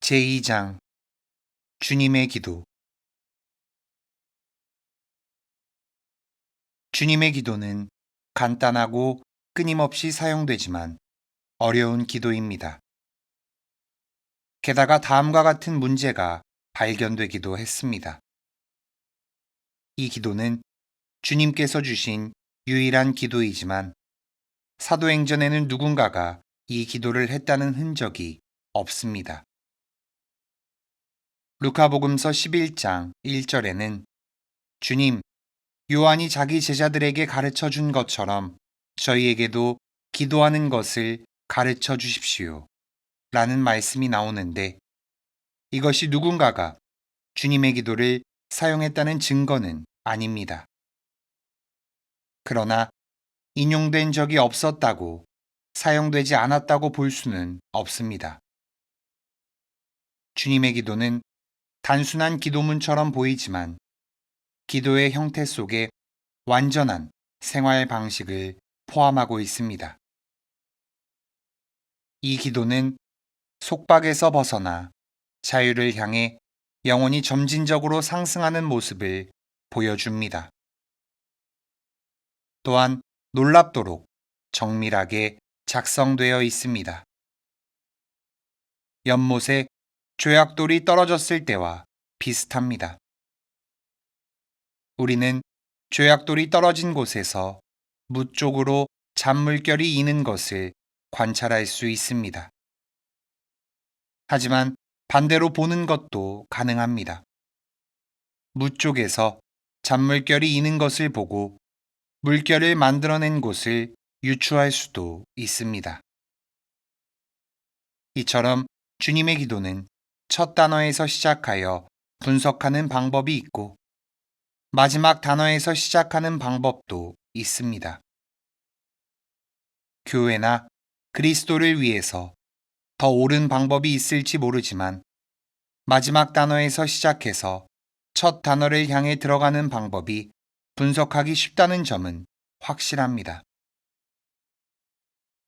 제2장 주님의 기도. 주님의 기도는 간단하고 끊임없이 사용되지만 어려운 기도입니다. 게다가 다음과 같은 문제가 발견되기도 했습니다. 이 기도는 주님께서 주신 유일한 기도이지만 사도행전에는 누군가가 이 기도를 했다는 흔적이 없습니다. 루카복음서 11장 1절에는 주님, 요한이 자기 제자들에게 가르쳐 준 것처럼 저희에게도 기도하는 것을 가르쳐 주십시오. 라는 말씀이 나오는데 이것이 누군가가 주님의 기도를 사용했다는 증거는 아닙니다. 그러나 인용된 적이 없었다고 사용되지 않았다고 볼 수는 없습니다. 주님의 기도는 단순한 기도문처럼 보이지만 기도의 형태 속에 완전한 생활 방식을 포함하고 있습니다. 이 기도는 속박에서 벗어나 자유를 향해 영혼이 점진적으로 상승하는 모습을 보여줍니다. 또한 놀랍도록 정밀하게 작성되어 있습니다. 연못에 조약돌이 떨어졌을 때와 비슷합니다. 우리는 조약돌이 떨어진 곳에서 무 쪽으로 잔물결이 이는 것을 관찰할 수 있습니다. 하지만 반대로 보는 것도 가능합니다. 무 쪽에서 잔물결이 이는 것을 보고 물결을 만들어낸 곳을 유추할 수도 있습니다. 이처럼 주님의 기도는 첫 단어에서 시작하여 분석하는 방법이 있고 마지막 단어에서 시작하는 방법도 있습니다. 교회나 그리스도를 위해서 더 옳은 방법이 있을지 모르지만 마지막 단어에서 시작해서 첫 단어를 향해 들어가는 방법이 분석하기 쉽다는 점은 확실합니다.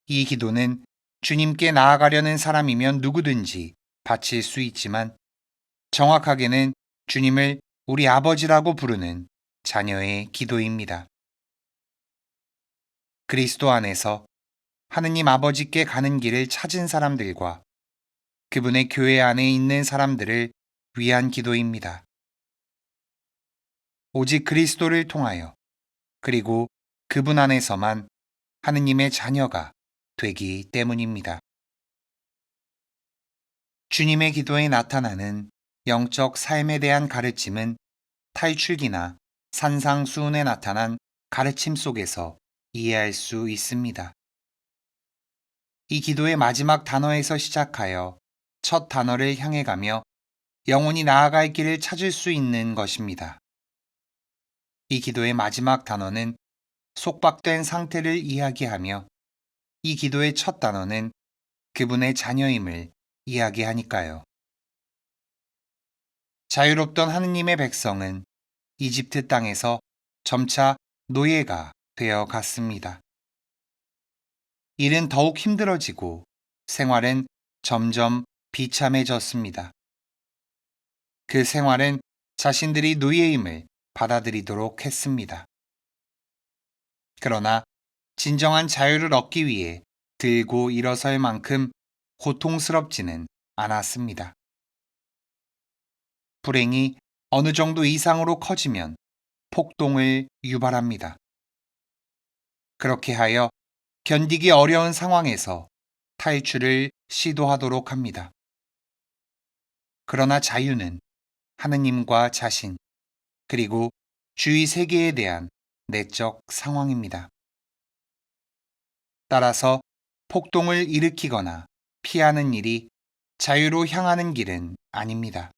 이 기도는 주님께 나아가려는 사람이면 누구든지 바칠 수 있지만 정확하게는 주님을 우리 아버지라고 부르는 자녀의 기도입니다. 그리스도 안에서 하느님 아버지께 가는 길을 찾은 사람들과 그분의 교회 안에 있는 사람들을 위한 기도입니다. 오직 그리스도를 통하여 그리고 그분 안에서만 하느님의 자녀가 되기 때문입니다. 주님의 기도에 나타나는 영적 삶에 대한 가르침은 탈출기나 산상수훈에 나타난 가르침 속에서 이해할 수 있습니다. 이 기도의 마지막 단어에서 시작하여 첫 단어를 향해 가며 영혼이 나아갈 길을 찾을 수 있는 것입니다. 이 기도의 마지막 단어는 속박된 상태를 이야기하며 이 기도의 첫 단어는 그분의 자녀임을 이야기하니까요. 자유롭던 하느님의 백성은 이집트 땅에서 점차 노예가 되어 갔습니다. 일은 더욱 힘들어지고 생활은 점점 비참해졌습니다. 그 생활은 자신들이 노예임을 받아들이도록 했습니다. 그러나 진정한 자유를 얻기 위해 들고 일어설 만큼 고통스럽지는 않았습니다. 불행이 어느 정도 이상으로 커지면 폭동을 유발합니다. 그렇게 하여 견디기 어려운 상황에서 탈출을 시도하도록 합니다. 그러나 자유는 하느님과 자신, 그리고 주위 세계에 대한 내적 상황입니다. 따라서 폭동을 일으키거나 피하는 일이 자유로 향하는 길은 아닙니다.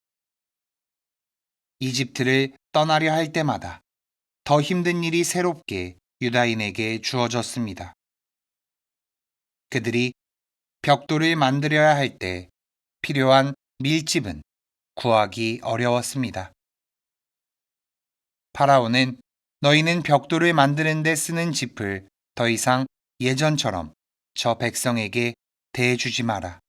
이집트를 떠나려 할 때마다 더 힘든 일이 새롭게 유다인에게 주어졌습니다. 그들이 벽돌을 만들어야 할 때 필요한 밀집은 구하기 어려웠습니다. 파라오는 너희는 벽돌을 만드는 데 쓰는 짚을 더 이상 예전처럼 저 백성에게 대주지 마라.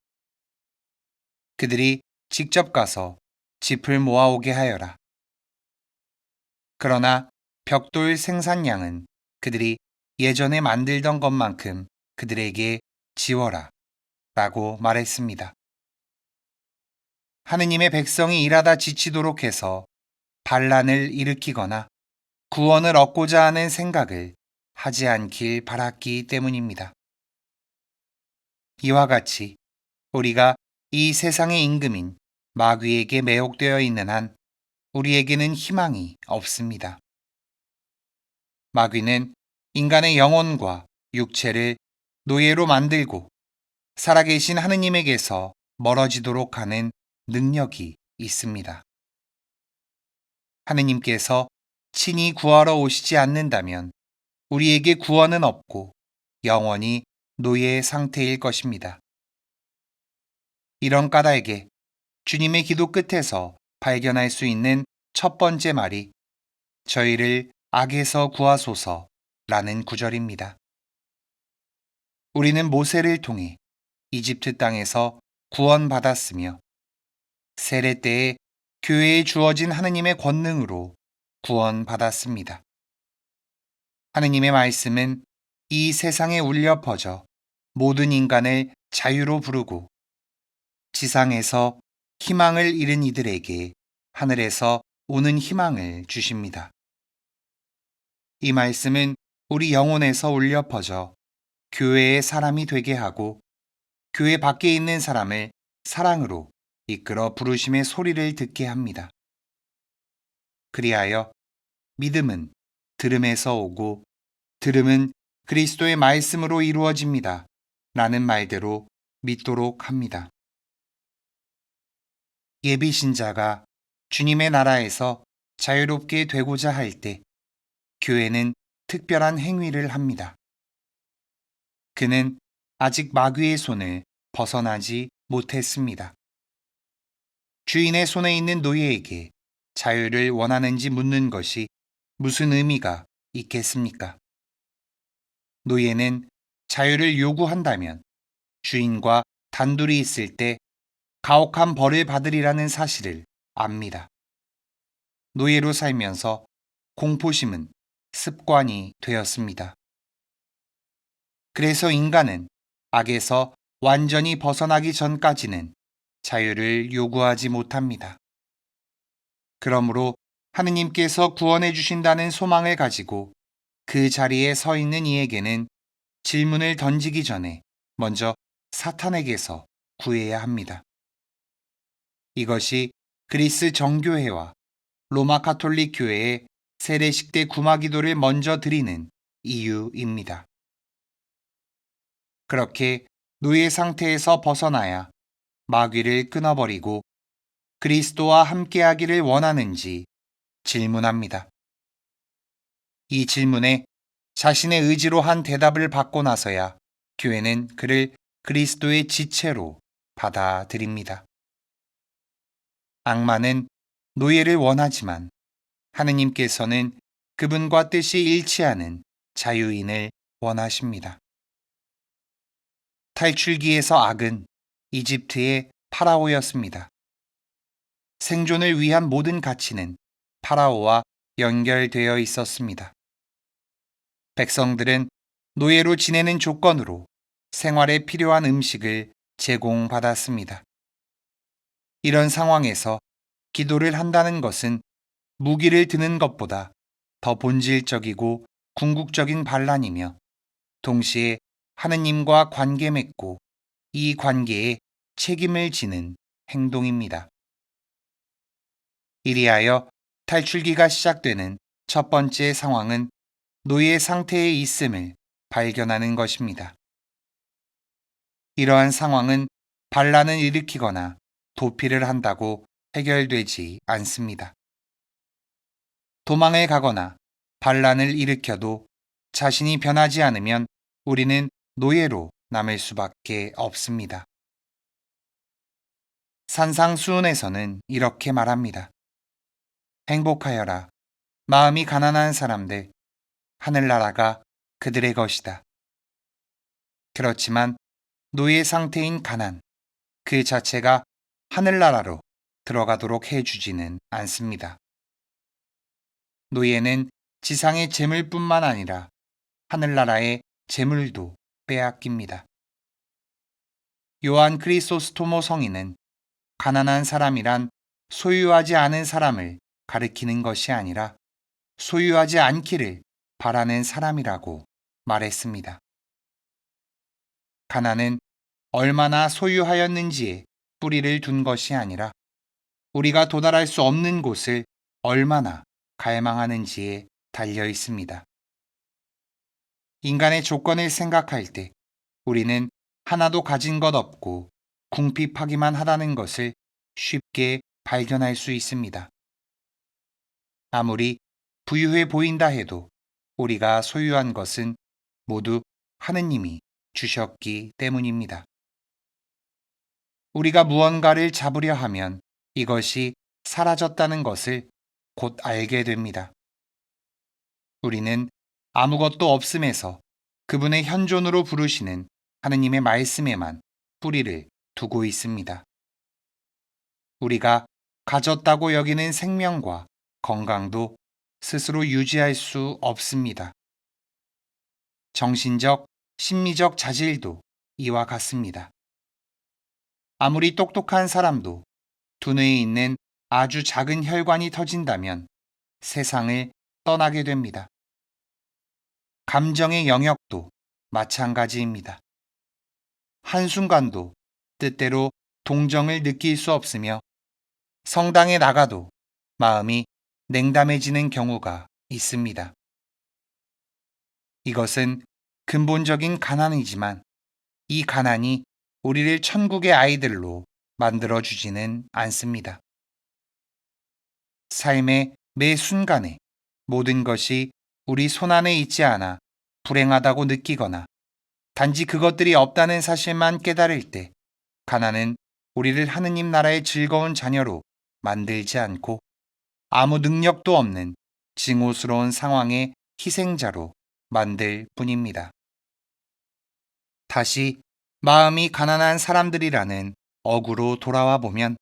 그들이 직접 가서 짚을 모아오게 하여라. 그러나 벽돌 생산량은 그들이 예전에 만들던 것만큼 그들에게 지워라 라고 말했습니다. 하느님의 백성이 일하다 지치도록 해서 반란을 일으키거나 구원을 얻고자 하는 생각을 하지 않길 바랐기 때문입니다. 이와 같이 우리가 이 세상의 임금인 마귀에게 매혹되어 있는 한 우리에게는 희망이 없습니다. 마귀는 인간의 영혼과 육체를 노예로 만들고 살아계신 하느님에게서 멀어지도록 하는 능력이 있습니다. 하느님께서 친히 구하러 오시지 않는다면 우리에게 구원은 없고 영원히 노예의 상태일 것입니다. 이런 까닭에 주님의 기도 끝에서 발견할 수 있는 첫 번째 말이 저희를 악에서 구하소서라는 구절입니다. 우리는 모세를 통해 이집트 땅에서 구원받았으며 세례 때에 교회에 주어진 하느님의 권능으로 구원받았습니다. 하느님의 말씀은 이 세상에 울려 퍼져 모든 인간을 자유로 부르고 지상에서 희망을 잃은 이들에게 하늘에서 오는 희망을 주십니다. 이 말씀은 우리 영혼에서 울려 퍼져 교회의 사람이 되게 하고 교회 밖에 있는 사람을 사랑으로 이끌어 부르심의 소리를 듣게 합니다. 그리하여 믿음은 들음에서 오고 들음은 그리스도의 말씀으로 이루어집니다. 라는 말대로 믿도록 합니다. 예비 신자가 주님의 나라에서 자유롭게 되고자 할 때 교회는 특별한 행위를 합니다. 그는 아직 마귀의 손을 벗어나지 못했습니다. 주인의 손에 있는 노예에게 자유를 원하는지 묻는 것이 무슨 의미가 있겠습니까? 노예는 자유를 요구한다면 주인과 단둘이 있을 때 가혹한 벌을 받으리라는 사실을 압니다. 노예로 살면서 공포심은 습관이 되었습니다. 그래서 인간은 악에서 완전히 벗어나기 전까지는 자유를 요구하지 못합니다. 그러므로 하느님께서 구원해 주신다는 소망을 가지고 그 자리에 서 있는 이에게는 질문을 던지기 전에 먼저 사탄에게서 구해야 합니다. 이것이 그리스 정교회와 로마 가톨릭 교회의 세례식 때 구마 기도를 먼저 드리는 이유입니다. 그렇게 노예 상태에서 벗어나야 마귀를 끊어버리고 그리스도와 함께하기를 원하는지 질문합니다. 이 질문에 자신의 의지로 한 대답을 받고 나서야 교회는 그를 그리스도의 지체로 받아들입니다. 악마는 노예를 원하지만 하느님께서는 그분과 뜻이 일치하는 자유인을 원하십니다. 탈출기에서 악은 이집트의 파라오였습니다. 생존을 위한 모든 가치는 파라오와 연결되어 있었습니다. 백성들은 노예로 지내는 조건으로 생활에 필요한 음식을 제공받았습니다. 이런 상황에서 기도를 한다는 것은 무기를 드는 것보다 더 본질적이고 궁극적인 반란이며 동시에 하느님과 관계 맺고 이 관계에 책임을 지는 행동입니다. 이리하여 탈출기가 시작되는 첫 번째 상황은 노예 상태에 있음을 발견하는 것입니다. 이러한 상황은 반란을 일으키거나 도피를 한다고 해결되지 않습니다. 도망을 가거나 반란을 일으켜도 자신이 변하지 않으면 우리는 노예로 남을 수밖에 없습니다. 산상수훈에서는 이렇게 말합니다. 행복하여라. 마음이 가난한 사람들. 하늘나라가 그들의 것이다. 그렇지만 노예 상태인 가난, 그 자체가 하늘나라로 들어가도록 해주지는 않습니다. 노예는 지상의 재물뿐만 아니라 하늘나라의 재물도 빼앗깁니다. 요한 크리소스토모 성인은 가난한 사람이란 소유하지 않은 사람을 가리키는 것이 아니라 소유하지 않기를 바라는 사람이라고 말했습니다. 가난은 얼마나 소유하였는지에 뿌리를 둔 것이 아니라 우리가 도달할 수 없는 곳을 얼마나 갈망하는지에 달려 있습니다. 인간의 조건을 생각할 때 우리는 하나도 가진 것 없고 궁핍하기만 하다는 것을 쉽게 발견할 수 있습니다. 아무리 부유해 보인다 해도 우리가 소유한 것은 모두 하느님이 주셨기 때문입니다. 우리가 무언가를 잡으려 하면 이것이 사라졌다는 것을 곧 알게 됩니다. 우리는 아무것도 없음에서 그분의 현존으로 부르시는 하느님의 말씀에만 뿌리를 두고 있습니다. 우리가 가졌다고 여기는 생명과 건강도 스스로 유지할 수 없습니다. 정신적, 심리적 자질도 이와 같습니다. 아무리 똑똑한 사람도 두뇌에 있는 아주 작은 혈관이 터진다면 세상을 떠나게 됩니다. 감정의 영역도 마찬가지입니다. 한순간도 뜻대로 동정을 느낄 수 없으며 성당에 나가도 마음이 냉담해지는 경우가 있습니다. 이것은 근본적인 가난이지만 이 가난이 우리를 천국의 아이들로 만들어주지는 않습니다. 삶의 매 순간에 모든 것이 우리 손안에 있지 않아 불행하다고 느끼거나 단지 그것들이 없다는 사실만 깨달을 때 가난은 우리를 하느님 나라의 즐거운 자녀로 만들지 않고 아무 능력도 없는 징후스러운 상황의 희생자로 만들 뿐입니다. 다시 마음이 가난한 사람들이라는 어구로 돌아와 보면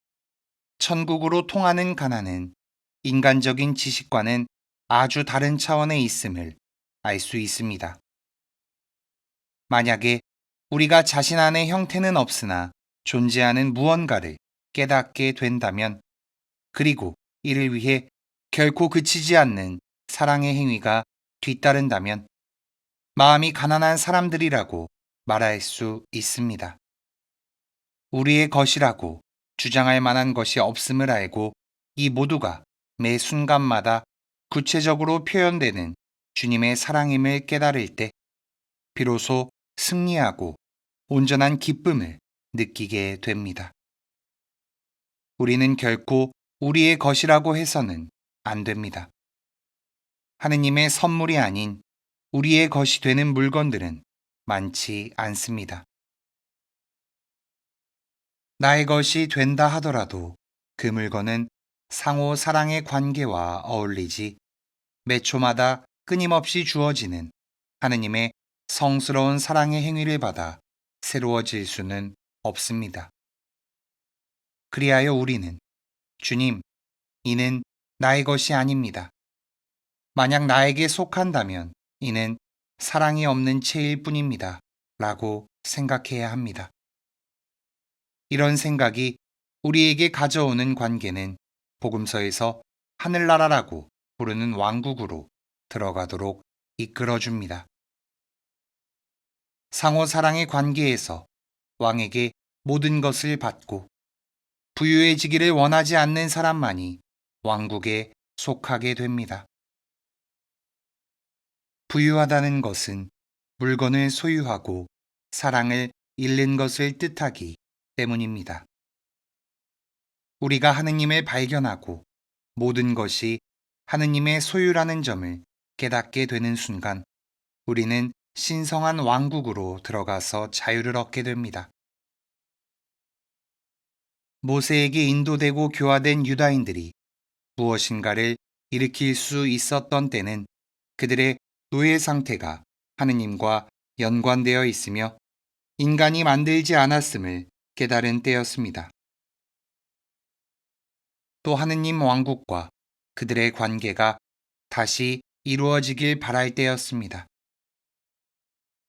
천국으로 통하는 가난은 인간적인 지식과는 아주 다른 차원에 있음을 알 수 있습니다. 만약에 우리가 자신 안의 형태는 없으나 존재하는 무언가를 깨닫게 된다면 그리고 이를 위해 결코 그치지 않는 사랑의 행위가 뒤따른다면 마음이 가난한 사람들이라고 말할 수 있습니다. 우리의 것이라고 주장할 만한 것이 없음을 알고 이 모두가 매 순간마다 구체적으로 표현되는 주님의 사랑임을 깨달을 때 비로소 승리하고 온전한 기쁨을 느끼게 됩니다. 우리는 결코 우리의 것이라고 해서는 안 됩니다. 하느님의 선물이 아닌 우리의 것이 되는 물건들은 많지 않습니다. 나의 것이 된다 하더라도 그 물건은 상호 사랑의 관계와 어울리지 매 초마다 끊임없이 주어지는 하느님의 성스러운 사랑의 행위를 받아 새로워질 수는 없습니다. 그리하여 우리는 주님, 이는 나의 것이 아닙니다. 만약 나에게 속한다면 이는 사랑이 없는 채일 뿐입니다. 라고 생각해야 합니다. 이런 생각이 우리에게 가져오는 관계는 복음서에서 하늘나라라고 부르는 왕국으로 들어가도록 이끌어줍니다. 상호 사랑의 관계에서 왕에게 모든 것을 받고 부유해지기를 원하지 않는 사람만이 왕국에 속하게 됩니다. 부유하다는 것은 물건을 소유하고 사랑을 잃는 것을 뜻하기 때문입니다. 우리가 하느님을 발견하고 모든 것이 하느님의 소유라는 점을 깨닫게 되는 순간 우리는 신성한 왕국으로 들어가서 자유를 얻게 됩니다. 모세에게 인도되고 교화된 유다인들이 무엇인가를 일으킬 수 있었던 때는 그들의 노예 상태가 하느님과 연관되어 있으며 인간이 만들지 않았음을 깨달은 때였습니다. 또 하느님 왕국과 그들의 관계가 다시 이루어지길 바랄 때였습니다.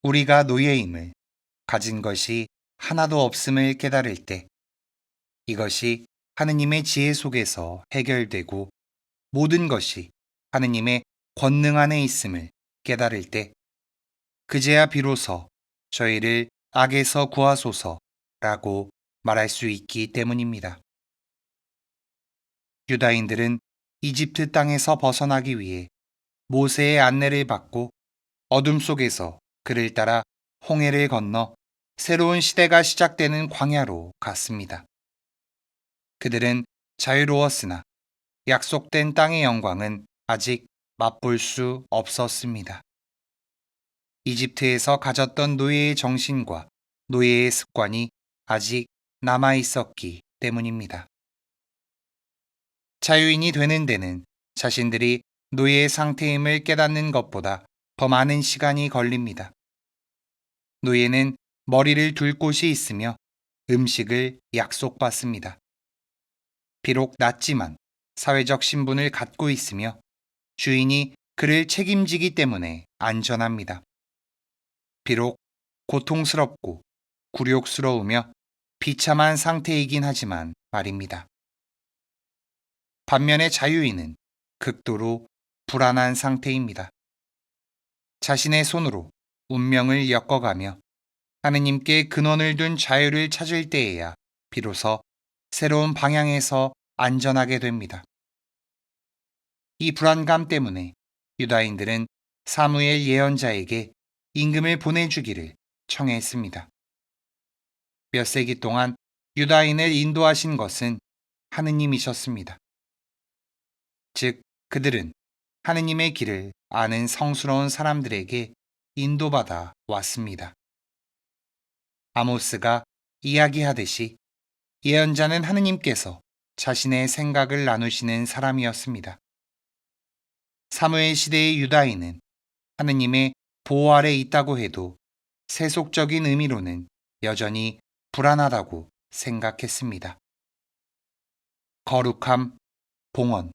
우리가 노예임을, 가진 것이 하나도 없음을 깨달을 때, 이것이 하느님의 지혜 속에서 해결되고 모든 것이 하느님의 권능 안에 있음을 깨달을 때, 그제야 비로소 저희를 악에서 구하소서라고 말할 수 있기 때문입니다. 유다인들은 이집트 땅에서 벗어나기 위해 모세의 안내를 받고 어둠 속에서 그를 따라 홍해를 건너 새로운 시대가 시작되는 광야로 갔습니다. 그들은 자유로웠으나 약속된 땅의 영광은 아직 맛볼 수 없었습니다. 이집트에서 가졌던 노예의 정신과 노예의 습관이 아직 남아 있었기 때문입니다. 자유인이 되는 데는 자신들이 노예의 상태임을 깨닫는 것보다 더 많은 시간이 걸립니다. 노예는 머리를 둘 곳이 있으며 음식을 약속받습니다. 비록 낮지만 사회적 신분을 갖고 있으며 주인이 그를 책임지기 때문에 안전합니다. 비록 고통스럽고 굴욕스러우며 비참한 상태이긴 하지만 말입니다. 반면에 자유인은 극도로 불안한 상태입니다. 자신의 손으로 운명을 엮어가며 하느님께 근원을 둔 자유를 찾을 때에야 비로소 새로운 방향에서 안전하게 됩니다. 이 불안감 때문에 유다인들은 사무엘 예언자에게 임금을 보내주기를 청했습니다. 몇 세기 동안 유다인을 인도하신 것은 하느님이셨습니다. 즉, 그들은 하느님의 길을 아는 성스러운 사람들에게 인도받아 왔습니다. 아모스가 이야기하듯이 예언자는 하느님께서 자신의 생각을 나누시는 사람이었습니다. 사무엘 시대의 유다인은 하느님의 보호 아래 있다고 해도 세속적인 의미로는 여전히 불안하다고 생각했습니다. 거룩함, 봉헌,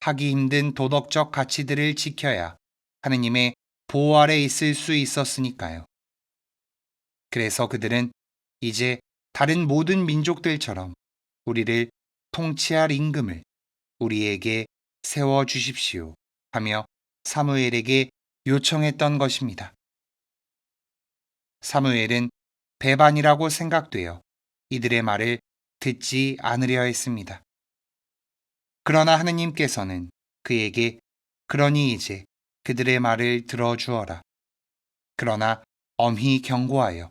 하기 힘든 도덕적 가치들을 지켜야 하느님의 보호 아래 있을 수 있었으니까요. 그래서 그들은 이제 다른 모든 민족들처럼 우리를 통치할 임금을 우리에게 세워 주십시오 하며 사무엘에게 요청했던 것입니다. 사무엘은 배반이라고 생각되어 이들의 말을 듣지 않으려 했습니다. 그러나 하느님께서는 그에게 그러니 이제 그들의 말을 들어주어라. 그러나 엄히 경고하여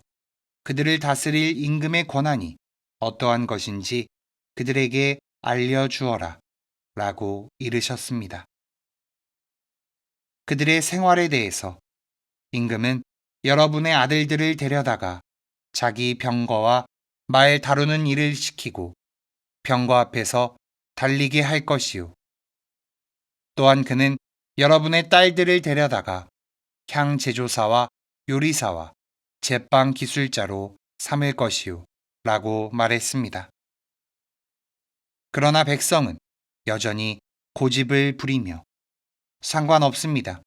그들을 다스릴 임금의 권한이 어떠한 것인지 그들에게 알려주어라 라고 이르셨습니다. 그들의 생활에 대해서 임금은 여러분의 아들들을 데려다가 자기 병거와 말 다루는 일을 시키고 병거 앞에서 달리게 할 것이요. 또한 그는 여러분의 딸들을 데려다가 향 제조사와 요리사와 제빵 기술자로 삼을 것이요. 라고 말했습니다. 그러나 백성은 여전히 고집을 부리며 상관없습니다.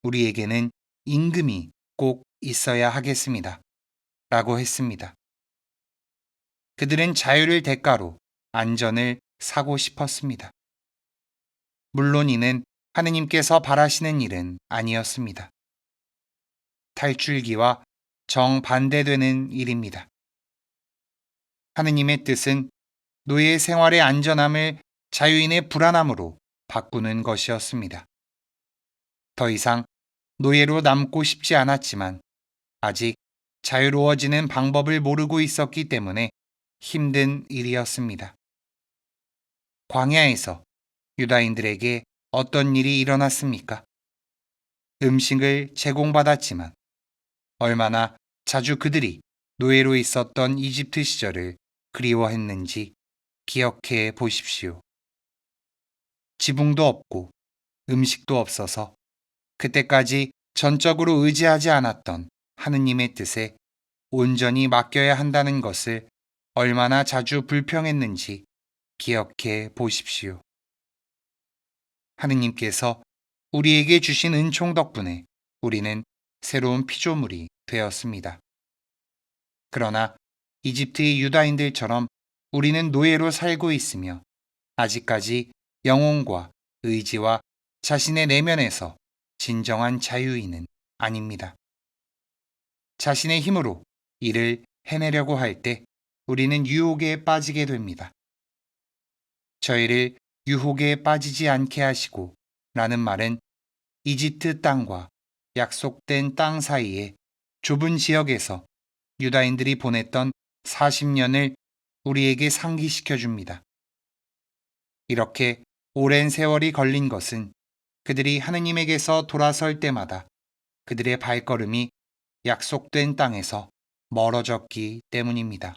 우리에게는 임금이 꼭 있어야 하겠습니다. 라고 했습니다. 그들은 자유를 대가로 안전을 사고 싶었습니다. 물론 이는 하느님께서 바라시는 일은 아니었습니다. 탈출기와 정반대되는 일입니다. 하느님의 뜻은 노예 생활의 안전함을 자유인의 불안함으로 바꾸는 것이었습니다. 더 이상 노예로 남고 싶지 않았지만 아직 자유로워지는 방법을 모르고 있었기 때문에 힘든 일이었습니다. 광야에서 유다인들에게 어떤 일이 일어났습니까? 음식을 제공받았지만 얼마나 자주 그들이 노예로 있었던 이집트 시절을 그리워했는지 기억해 보십시오. 지붕도 없고 음식도 없어서 그때까지 전적으로 의지하지 않았던 하느님의 뜻에 온전히 맡겨야 한다는 것을 얼마나 자주 불평했는지 기억해 보십시오. 하느님께서 우리에게 주신 은총 덕분에 우리는 새로운 피조물이 되었습니다. 그러나 이집트의 유다인들처럼 우리는 노예로 살고 있으며 아직까지 영혼과 의지와 자신의 내면에서 진정한 자유인은 아닙니다. 자신의 힘으로 일을 해내려고 할 때 우리는 유혹에 빠지게 됩니다. 저희를 유혹에 빠지지 않게 하시고 라는 말은 이집트 땅과 약속된 땅 사이의 좁은 지역에서 유다인들이 보냈던 40년을 우리에게 상기시켜 줍니다. 이렇게 오랜 세월이 걸린 것은 그들이 하느님에게서 돌아설 때마다 그들의 발걸음이 약속된 땅에서 멀어졌기 때문입니다.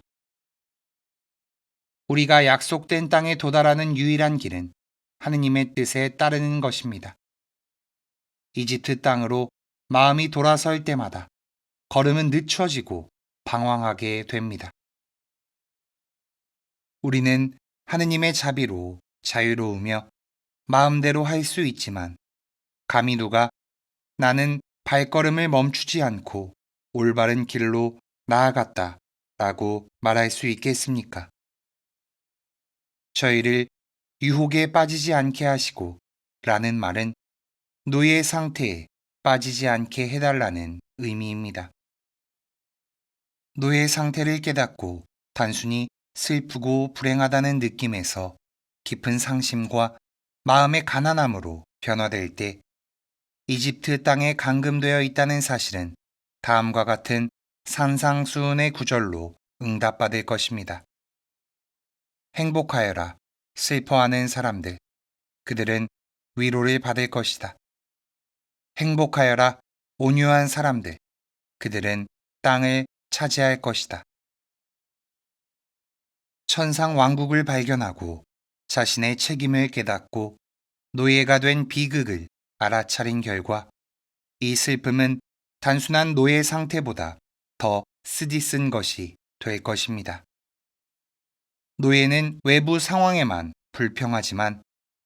우리가 약속된 땅에 도달하는 유일한 길은 하느님의 뜻에 따르는 것입니다. 이집트 땅으로 마음이 돌아설 때마다 걸음은 늦춰지고 방황하게 됩니다. 우리는 하느님의 자비로 자유로우며 마음대로 할 수 있지만 감히 누가 나는 발걸음을 멈추지 않고 올바른 길로 나아갔다 라고 말할 수 있겠습니까? 저희를 유혹에 빠지지 않게 하시고 라는 말은 노예 상태에 빠지지 않게 해달라는 의미입니다. 노예 상태를 깨닫고 단순히 슬프고 불행하다는 느낌에서 깊은 상심과 마음의 가난함으로 변화될 때 이집트 땅에 감금되어 있다는 사실은 다음과 같은 산상수훈의 구절로 응답받을 것입니다. 행복하여라, 슬퍼하는 사람들. 그들은 위로를 받을 것이다. 행복하여라, 온유한 사람들. 그들은 땅을 차지할 것이다. 천상 왕국을 발견하고 자신의 책임을 깨닫고 노예가 된 비극을 알아차린 결과 이 슬픔은 단순한 노예 상태보다 더 쓰디쓴 것이 될 것입니다. 노예는 외부 상황에만 불평하지만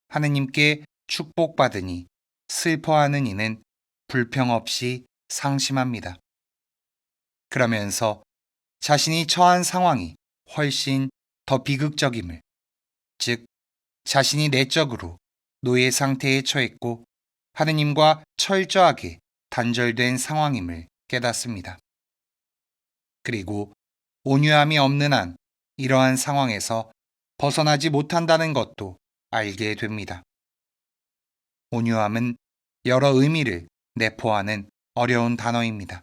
하느님께 축복받으니 슬퍼하는 이는 불평 없이 상심합니다. 그러면서 자신이 처한 상황이 훨씬 더 비극적임을, 즉 자신이 내적으로 노예 상태에 처했고 하느님과 철저하게 단절된 상황임을 깨닫습니다. 그리고 온유함이 없는 한 이러한 상황에서 벗어나지 못한다는 것도 알게 됩니다. 온유함은 여러 의미를 내포하는 어려운 단어입니다.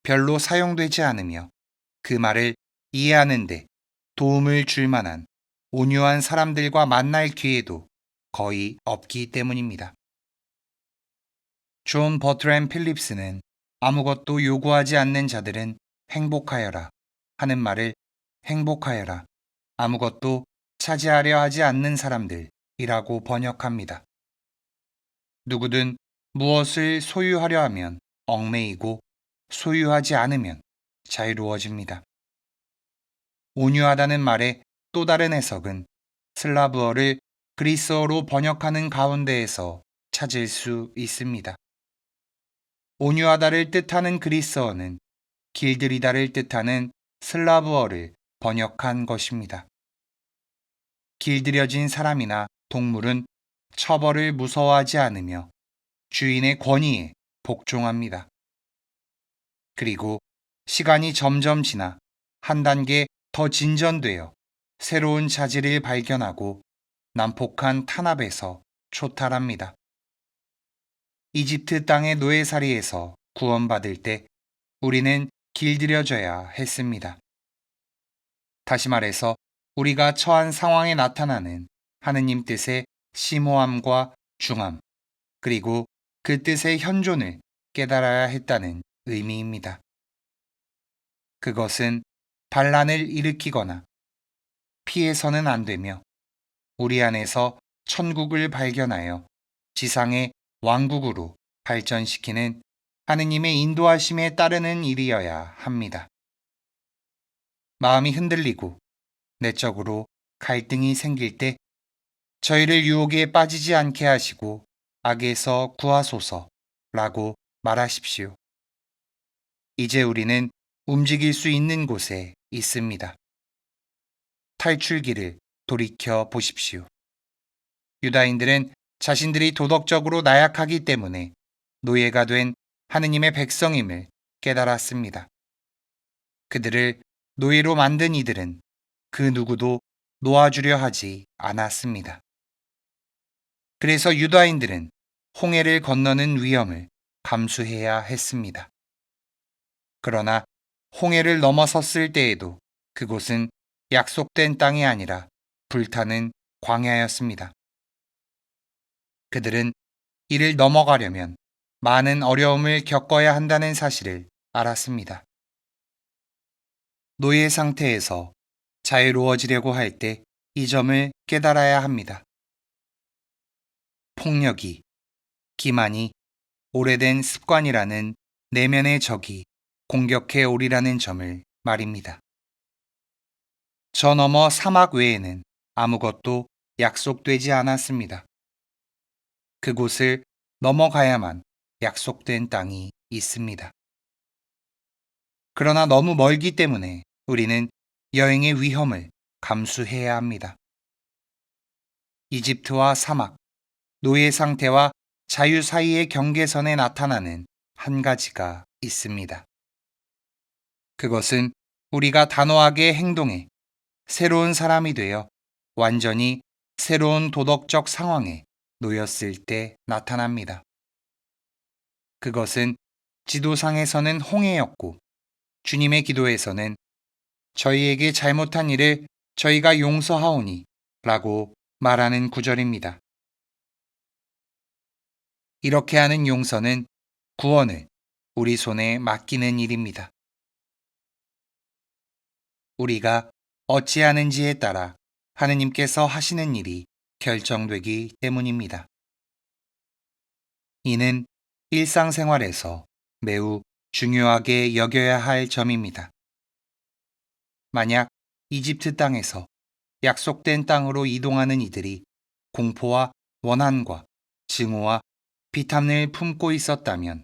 별로 사용되지 않으며 그 말을 이해하는데 도움을 줄 만한 온유한 사람들과 만날 기회도 거의 없기 때문입니다. 존 버트램 필립스는 아무것도 요구하지 않는 자들은 행복하여라 하는 말을 행복하여라, 아무것도 차지하려 하지 않는 사람들이라고 번역합니다. 누구든 무엇을 소유하려 하면 얽매이고 소유하지 않으면 자유로워집니다. 온유하다는 말의 또 다른 해석은 슬라브어를 그리스어로 번역하는 가운데에서 찾을 수 있습니다. 온유하다를 뜻하는 그리스어는 길들이다를 뜻하는 슬라브어를 번역한 것입니다. 길들여진 사람이나 동물은 처벌을 무서워하지 않으며 주인의 권위에 복종합니다. 그리고 시간이 점점 지나 한 단계 더 진전되어 새로운 자질을 발견하고 난폭한 탄압에서 초탈합니다. 이집트 땅의 노예살이에서 구원받을 때 우리는 길들여져야 했습니다. 다시 말해서 우리가 처한 상황에 나타나는 하느님 뜻의 심오함과 중함, 그리고 그 뜻의 현존을 깨달아야 했다는 의미입니다. 그것은 반란을 일으키거나 피해서는 안 되며 우리 안에서 천국을 발견하여 지상의 왕국으로 발전시키는 하느님의 인도하심에 따르는 일이어야 합니다. 마음이 흔들리고 내적으로 갈등이 생길 때 저희를 유혹에 빠지지 않게 하시고 악에서 구하소서라고 말하십시오. 이제 우리는 움직일 수 있는 곳에 있습니다. 탈출기를 돌이켜 보십시오. 유다인들은 자신들이 도덕적으로 나약하기 때문에 노예가 된 하느님의 백성임을 깨달았습니다. 그들을 노예로 만든 이들은 그 누구도 놓아주려 하지 않았습니다. 그래서 유다인들은 홍해를 건너는 위험을 감수해야 했습니다. 그러나 홍해를 넘어섰을 때에도 그곳은 약속된 땅이 아니라 불타는 광야였습니다. 그들은 이를 넘어가려면 많은 어려움을 겪어야 한다는 사실을 알았습니다. 노예 상태에서 자유로워지려고 할 때 이 점을 깨달아야 합니다. 폭력이, 기만이, 오래된 습관이라는 내면의 적이 공격해 오리라는 점을 말입니다. 저 너머 사막 외에는 아무것도 약속되지 않았습니다. 그곳을 넘어가야만 약속된 땅이 있습니다. 그러나 너무 멀기 때문에 우리는 여행의 위험을 감수해야 합니다. 이집트와 사막, 노예 상태와 자유 사이의 경계선에 나타나는 한 가지가 있습니다. 그것은 우리가 단호하게 행동해 새로운 사람이 되어 완전히 새로운 도덕적 상황에 놓였을 때 나타납니다. 그것은 지도상에서는 홍해였고 주님의 기도에서는 저희에게 잘못한 일을 저희가 용서하오니 라고 말하는 구절입니다. 이렇게 하는 용서는 구원을 우리 손에 맡기는 일입니다. 우리가 어찌하는지에 따라 하느님께서 하시는 일이 결정되기 때문입니다. 이는 일상생활에서 매우 중요하게 여겨야 할 점입니다. 만약 이집트 땅에서 약속된 땅으로 이동하는 이들이 공포와 원한과 증오와 비탄을 품고 있었다면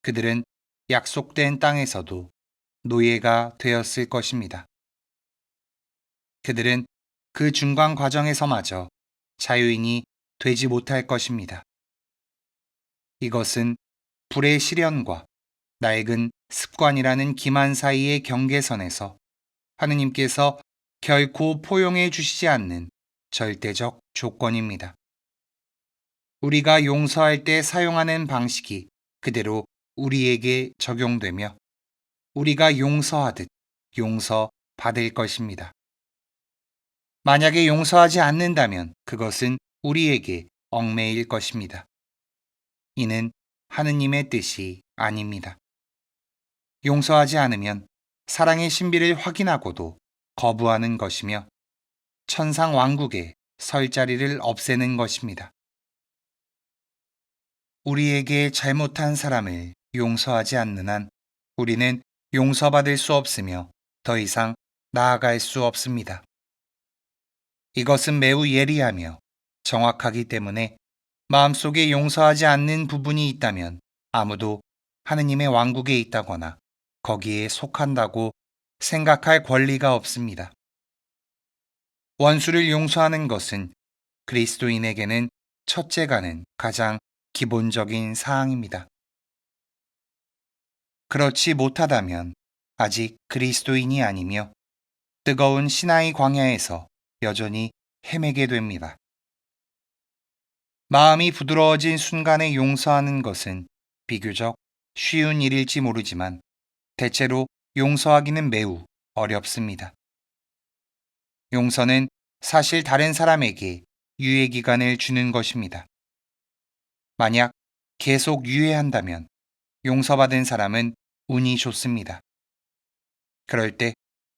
그들은 약속된 땅에서도 노예가 되었을 것입니다. 그들은 그 중간 과정에서마저 자유인이 되지 못할 것입니다. 이것은 불의 시련과 낡은 습관이라는 기만 사이의 경계선에서 하느님께서 결코 포용해 주시지 않는 절대적 조건입니다. 우리가 용서할 때 사용하는 방식이 그대로 우리에게 적용되며 우리가 용서하듯 용서받을 것입니다. 만약에 용서하지 않는다면 그것은 우리에게 얽매일 것입니다. 이는 하느님의 뜻이 아닙니다. 용서하지 않으면 사랑의 신비를 확인하고도 거부하는 것이며 천상 왕국의 설 자리를 없애는 것입니다. 우리에게 잘못한 사람을 용서하지 않는 한 우리는 용서받을 수 없으며 더 이상 나아갈 수 없습니다. 이것은 매우 예리하며 정확하기 때문에 마음속에 용서하지 않는 부분이 있다면 아무도 하느님의 왕국에 있다거나 거기에 속한다고 생각할 권리가 없습니다. 원수를 용서하는 것은 그리스도인에게는 첫째가는 가장 기본적인 사항입니다. 그렇지 못하다면 아직 그리스도인이 아니며 뜨거운 신화의 광야에서 여전히 헤매게 됩니다. 마음이 부드러워진 순간에 용서하는 것은 비교적 쉬운 일일지 모르지만 대체로 용서하기는 매우 어렵습니다. 용서는 사실 다른 사람에게 유예 기간을 주는 것입니다. 만약 계속 유예한다면 용서받은 사람은 운이 좋습니다. 그럴 때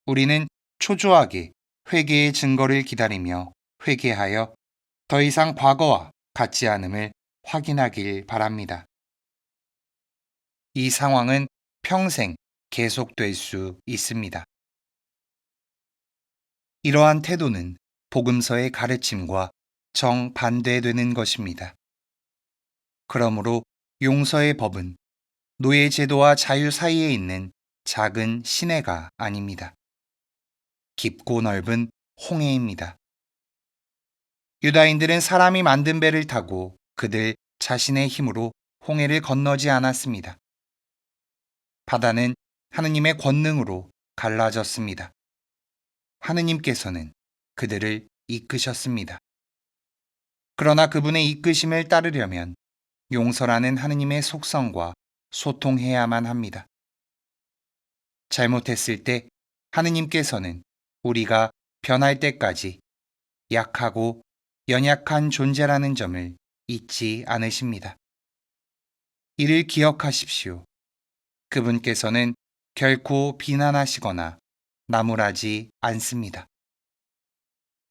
우리는 초조하게 회개의 증거를 기다리며 회개하여 더 이상 과거와 같지 않음을 확인하길 바랍니다. 이 상황은 평생 계속될 수 있습니다. 이러한 태도는 복음서의 가르침과 정반대되는 것입니다. 그러므로 용서의 법은 노예 제도와 자유 사이에 있는 작은 시내가 아닙니다. 깊고 넓은 홍해입니다. 유다인들은 사람이 만든 배를 타고 그들 자신의 힘으로 홍해를 건너지 않았습니다. 바다는 하느님의 권능으로 갈라졌습니다. 하느님께서는 그들을 이끄셨습니다. 그러나 그분의 이끄심을 따르려면 용서라는 하느님의 속성과 소통해야만 합니다. 잘못했을 때 하느님께서는 우리가 변할 때까지 약하고 연약한 존재라는 점을 잊지 않으십니다. 이를 기억하십시오. 그분께서는 결코 비난하시거나 나무라지 않습니다.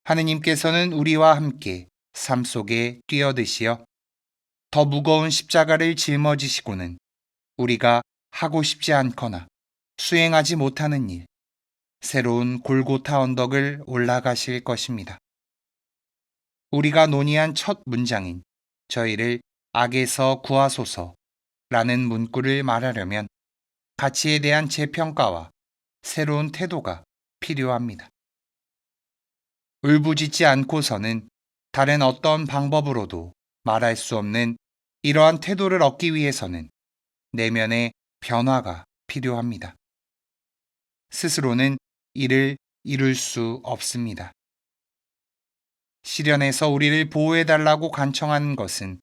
하느님께서는 우리와 함께 삶 속에 뛰어드시어 더 무거운 십자가를 짊어지시고는 우리가 하고 싶지 않거나 수행하지 못하는 일, 새로운 골고타 언덕을 올라가실 것입니다. 우리가 논의한 첫 문장인 저희를 악에서 구하소서라는 문구를 말하려면 가치에 대한 재평가와 새로운 태도가 필요합니다. 울부짖지 않고서는 다른 어떤 방법으로도 말할 수 없는 이러한 태도를 얻기 위해서는 내면의 변화가 필요합니다. 스스로는 이를 이룰 수 없습니다. 시련에서 우리를 보호해달라고 간청하는 것은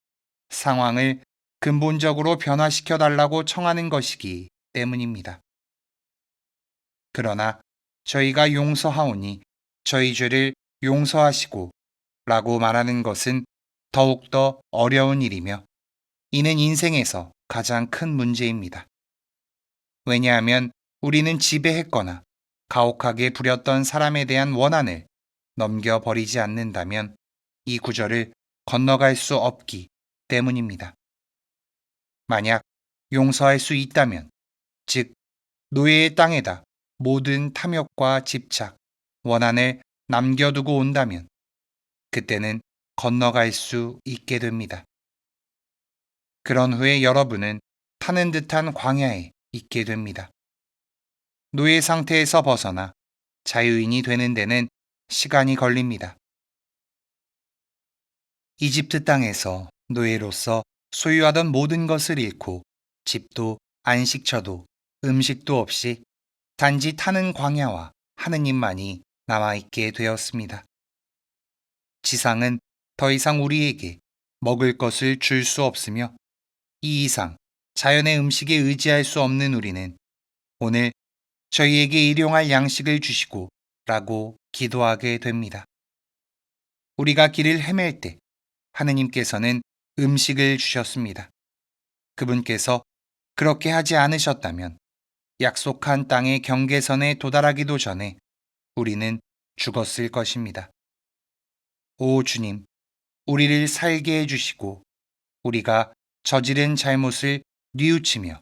상황을 근본적으로 변화시켜달라고 청하는 것이기 때문입니다. 그러나 저희가 용서하오니 저희 죄를 용서하시고 라고 말하는 것은 더욱더 어려운 일이며 이는 인생에서 가장 큰 문제입니다. 왜냐하면 우리는 지배했거나 가혹하게 부렸던 사람에 대한 원한을 넘겨버리지 않는다면 이 구절을 건너갈 수 없기 때문입니다. 만약 용서할 수 있다면, 즉 노예의 땅에다 모든 탐욕과 집착, 원한을 남겨두고 온다면 그때는 건너갈 수 있게 됩니다. 그런 후에 여러분은 타는 듯한 광야에 있게 됩니다. 노예 상태에서 벗어나 자유인이 되는 데는 시간이 걸립니다. 이집트 땅에서 노예로서 소유하던 모든 것을 잃고 집도 안식처도 음식도 없이 단지 타는 광야와 하느님만이 남아있게 되었습니다. 지상은 더 이상 우리에게 먹을 것을 줄 수 없으며 이 이상 자연의 음식에 의지할 수 없는 우리는 오늘 저희에게 일용할 양식을 주시고 라고 기도하게 됩니다. 우리가 길을 헤맬 때 하느님께서는 음식을 주셨습니다. 그분께서 그렇게 하지 않으셨다면 약속한 땅의 경계선에 도달하기도 전에 우리는 죽었을 것입니다. 오 주님, 우리를 살게 해주시고 우리가 저지른 잘못을 뉘우치며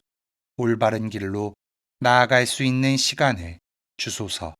올바른 길로 나아갈 수 있는 시간을 주소서.